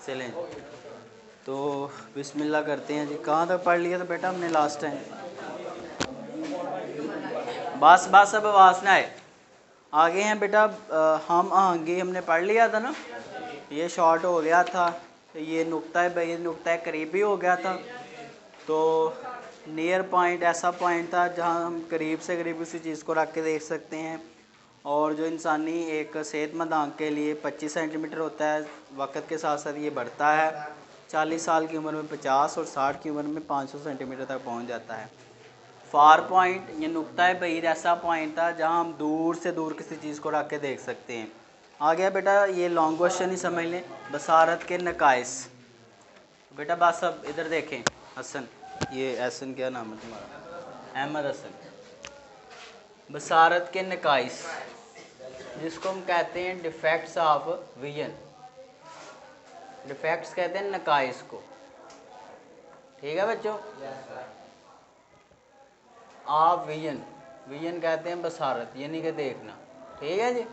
चलें तो बिस्मिल्लाह करते हैं जी। कहाँ तक पढ़ लिया था बेटा हमने लास्ट टाइम? बस बस अब आवाज़ ना आए। आगे हैं बेटा हम आहंगी हमने पढ़ लिया था ना, ये शॉर्ट हो गया था। ये नुक्ता है भाई, नुक्ता करीबी हो गया था। तो नियर पॉइंट ऐसा पॉइंट था जहाँ हम करीब से करीब उसी चीज़ को रख के देख सकते हैं। और जो इंसानी एक सेहतमंद आँख के लिए 25 सेंटीमीटर होता है, वक्त के साथ साथ ये बढ़ता है। 40 साल की उम्र में 50 और 60 की उम्र में 500 सेंटीमीटर तक पहुँच जाता है। फार पॉइंट, ये नुक्ता बहीर ऐसा पॉइंट था जहाँ हम दूर से दूर किसी चीज़ को रख के देख सकते हैं। आ गया बेटा ये लॉन्ग क्वेश्चन ही समझ लें, बसारत के नकाइस। बेटा बस अब इधर देखें, हसन, ये हसन क्या नाम है तुम्हारा? अहमद हसन। बसारत के नकाइस, जिसको हम कहते हैं डिफेक्ट्स ऑफ विजन। डिफेक्ट्स कहते हैं नकाइस को, ठीक है बच्चों। आप विजन, विजन कहते हैं बसारत, यानी कि देखना, ठीक है जी।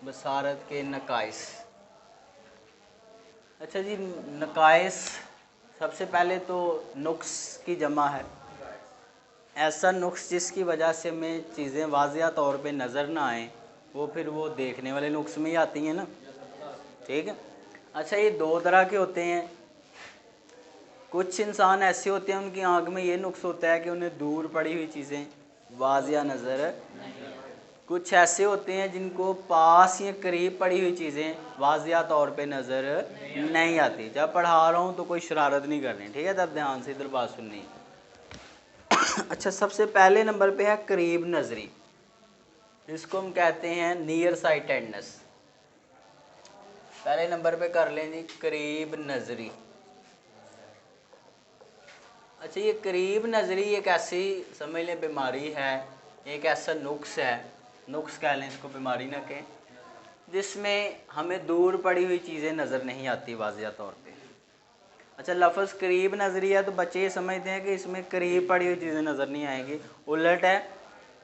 बसारत के नकाइस। अच्छा जी, नकाइस सबसे पहले तो नुक्स की जमा है। ऐसा नुक्स जिसकी वजह से हमें चीज़ें वाज़िया तौर पे नज़र ना आए, वो फिर वो देखने वाले नुक्स में ही आती हैं ना, ठीक है। अच्छा, ये दो तरह के होते हैं। कुछ इंसान ऐसे होते हैं उनकी आंख में ये नुक्स होता है कि उन्हें दूर पड़ी हुई चीज़ें वाज़िया नज़र, कुछ ऐसे होते हैं जिनको पास या करीब पड़ी हुई चीज़ें वाज़िया तौर पे नज़र नहीं आती। जब पढ़ा रहा हूँ तो कोई शरारत नहीं करनी, ठीक है, तब ध्यान से इधर बात सुननी। अच्छा, सबसे पहले नंबर पे है करीब नज़री, जिसको हम कहते हैं नियर साइटेडनेस। पहले नंबर पे कर लें जी करीब नज़री। अच्छा, ये करीब नज़री एक ऐसी समझ लें बीमारी है, एक ऐसा नुक्स है, नुक्स कह लें इसको, बीमारी ना कहें, जिसमें हमें दूर पड़ी हुई चीज़ें नज़र नहीं आती वाज़िया तौर पे। अच्छा, लफ्ज़ करीब नज़री है तो बच्चे ये समझते हैं कि इसमें करीब पड़ी हुई चीज़ें नज़र नहीं आएंगी। उलट है,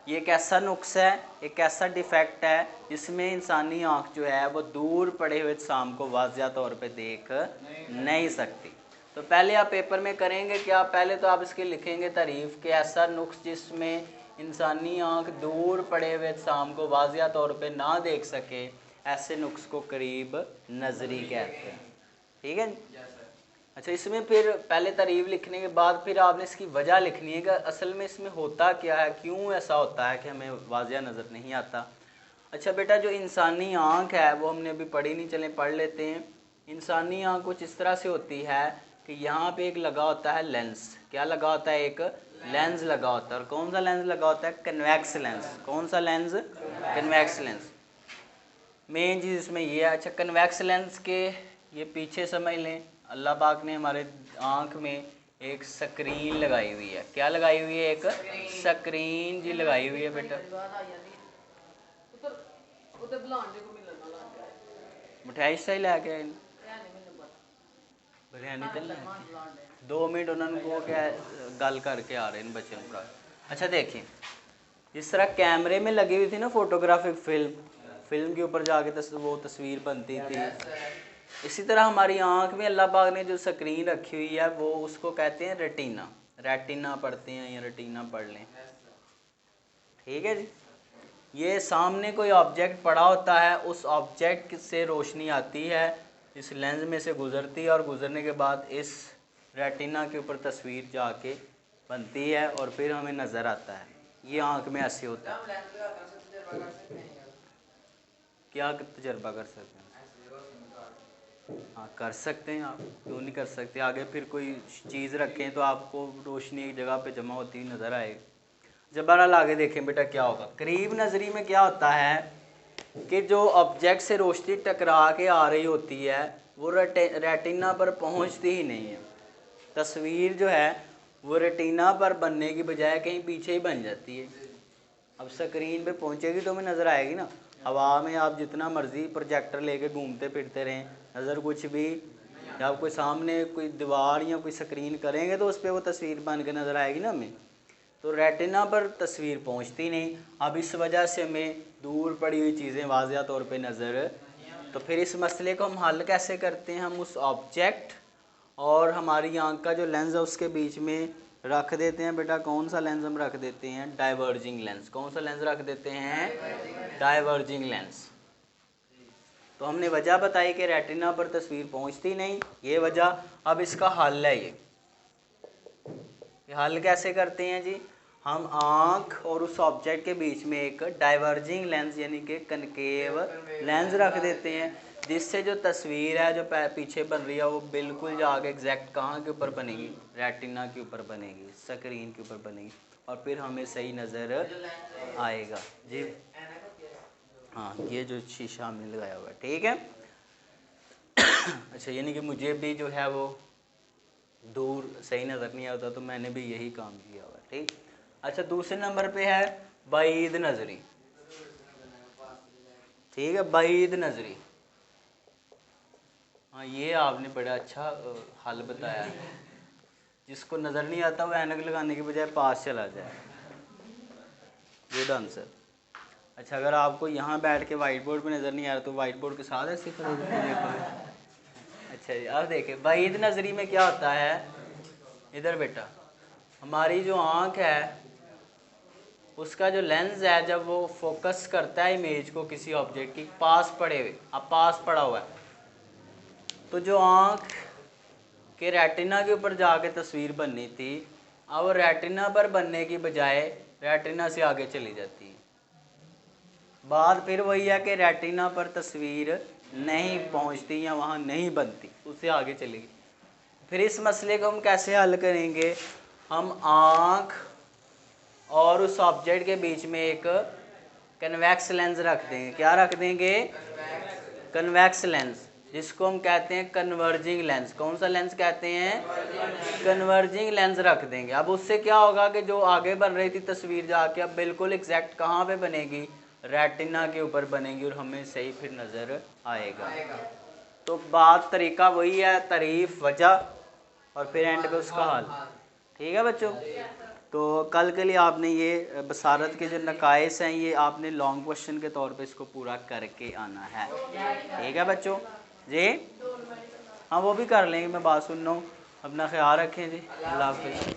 ये एक ऐसा नुक्स है, एक ऐसा डिफेक्ट है जिसमें इंसानी आँख जो है वो दूर पड़े हुए अजसाम को वाज़िया तौर पे देख नहीं सकती। तो पहले आप पेपर में करेंगे क्या, पहले तो आप इसकी लिखेंगे तारीफ़ कि ऐसा नुक्स जिसमें इंसानी आँख दूर पड़े हुए अजसाम को वाज़िया तौर पे ना देख सके, ऐसे नुक्स को करीब नज़री कहते हैं, ठीक है। अच्छा, इसमें फिर पहले तारीफ़ लिखने के बाद फिर आपने इसकी वजह लिखनी है कि असल में इसमें होता क्या है, क्यों ऐसा होता है कि हमें वाज़िया नज़र नहीं आता। अच्छा बेटा, जो इंसानी आँख है वो हमने अभी पढ़ी नहीं, चलें पढ़ लेते हैं। इंसानी आँख कुछ इस तरह से होती है कि यहाँ पे एक लगा होता है लेंस। क्या लगा होता है? एक लेंस लगा होता है। और कौन सा लेंस लगा होता है? Convex lens. कौन सा लेंस? Convex lens. मेन चीज़ इसमें ये है। अच्छा, कन्वेक्स लेंस के ये पीछे समझ लें, अल्लाह पाक ने हमारे आँख में एक स्क्रीन लगाई हुई है। क्या लगाई हुई है? एक स्क्रीन जी लगाई हुई है बेटा। मिठाई सही लैके आए बिरयानी तो 2 मिनट उन्होंने को क्या गल करके आ रहे हैं बच्चों का। अच्छा देखिए, जिस तरह कैमरे में लगी हुई थी ना फोटोग्राफिक फिल्म के ऊपर जाके वो तस्वीर बनती थी, इसी तरह हमारी आँख में अल्लाह पाक ने जो स्क्रीन रखी हुई है वो उसको कहते हैं रेटिना। रेटिना पढ़ते हैं या रेटिना पढ़ लें, ठीक है जी। ये सामने कोई ऑब्जेक्ट पड़ा होता है, उस ऑब्जेक्ट से रोशनी आती है, इस लेंस में से गुजरती है और गुजरने के बाद इस रेटिना के ऊपर तस्वीर जाके बनती है और फिर हमें नज़र आता है। ये आँख में ऐसे होता है। क्या तजर्बा कर सकते हैं? हाँ कर सकते हैं आप, क्यों नहीं कर सकते। आगे फिर कोई चीज़ रखें तो आपको रोशनी एक जगह पे जमा होती हुई नज़र आएगी। जब बहरहाल आगे देखें बेटा क्या होगा। करीब नज़री में क्या होता है कि जो ऑब्जेक्ट से रोशनी टकरा के आ रही होती है वो रेटिना पर पहुंचती ही नहीं है। तस्वीर जो है वो रेटिना पर बनने की बजाय कहीं पीछे ही बन जाती है। अब स्क्रीन पे पहुंचेगी तो हमें नज़र आएगी ना। हवा में आप जितना मर्जी प्रोजेक्टर लेके घूमते फिरते रहें, नज़र कुछ भी, या आप कोई सामने कोई दीवार या कोई स्क्रीन करेंगे तो उस पर वो तस्वीर बन के नज़र आएगी ना हमें। तो रेटिना पर तस्वीर पहुंचती नहीं। अब इस वजह से हमें दूर पड़ी हुई चीज़ें वाज़िया तौर पे नज़र, तो फिर इस मसले को हम हल कैसे करते हैं? हम उस ऑब्जेक्ट और हमारी आंख का जो लेंस है उसके बीच में रख देते हैं। बेटा कौन सा लेंस हम रख देते हैं? Diverging lens. कौन सा लेंस रख देते हैं? Diverging lens. तो हमने वजह बताई कि रेटिना पर तस्वीर पहुंचती नहीं, ये वजह। अब इसका हल है ये हल कैसे करते हैं जी? हम आँख और उस ऑब्जेक्ट के बीच में एक डाइवर्जिंग लेंस यानी कि कनकेव लेंस रख देते हैं, जिससे जो तस्वीर है जो पीछे बन रही है वो बिल्कुल जाके एग्जैक्ट कहाँ के ऊपर बनेगी? रेटिना के ऊपर बनेगी, स्क्रीन के ऊपर बनेगी, और फिर हमें सही नज़र आएगा जी। हाँ, ये जो शीशा हमने लगाया हुआ है, ठीक है। अच्छा, यानी कि मुझे भी जो है वो दूर सही नज़र नहीं आता, तो मैंने भी यही काम किया हुआ है, ठीक। अच्छा, दूसरे नंबर पे है बईद नज़री, ठीक है, बईद नज़री। हाँ, ये आपने बड़ा अच्छा हल बताया है। जिसको नज़र नहीं आता वो ऐनक लगाने के बजाय पास चला जाए। Good answer. अच्छा, अगर आपको यहाँ बैठ के वाइट बोर्ड पे नज़र नहीं आ रहा तो वाइट बोर्ड के साथ ऐसे खड़े होकर देखोगे। अच्छा जी, अब देखिए बईद नज़री में क्या होता है। इधर बेटा, हमारी जो आँख है उसका जो लेंस है जब वो फोकस करता है इमेज को किसी ऑब्जेक्ट की पास पड़े हुए, अब पास पड़ा हुआ है, तो जो आँख के रेटिना के ऊपर जाके तस्वीर बननी थी, अब रेटिना पर बनने की बजाय रेटिना से आगे चली जाती है। बात फिर वही है कि रेटिना पर तस्वीर नहीं पहुंचती या वहाँ नहीं बनती, उससे आगे चलेगी। फिर इस मसले को हम कैसे हल करेंगे? हम आँख और उस ऑब्जेक्ट के बीच में एक कन्वेक्स लेंस रख देंगे। क्या रख देंगे? कन्वेक्स लेंस, जिसको हम कहते हैं कन्वर्जिंग लेंस। कौन सा लेंस कहते हैं? कन्वर्जिंग लेंस रख देंगे। अब उससे क्या होगा कि जो आगे बन रही थी तस्वीर जाके अब बिल्कुल एग्जैक्ट कहाँ पे बनेगी? रेटिना के ऊपर बनेगी और हमें सही फिर नज़र आएगा। तो बात तरीका वही है, तारीफ, वजह और फिर एंड पे उसका हल। ठीक है बच्चों, तो कल के लिए आपने ये बसारत के जो नकाइस हैं ये आपने लॉन्ग क्वेश्चन के तौर पे इसको पूरा करके आना है। ठीक है बच्चों जी? हाँ, वो भी कर लेंगे, मैं बात सुन रहा हूँ। अपना ख्याल रखें जी। अल्लाह हाफ़िज़।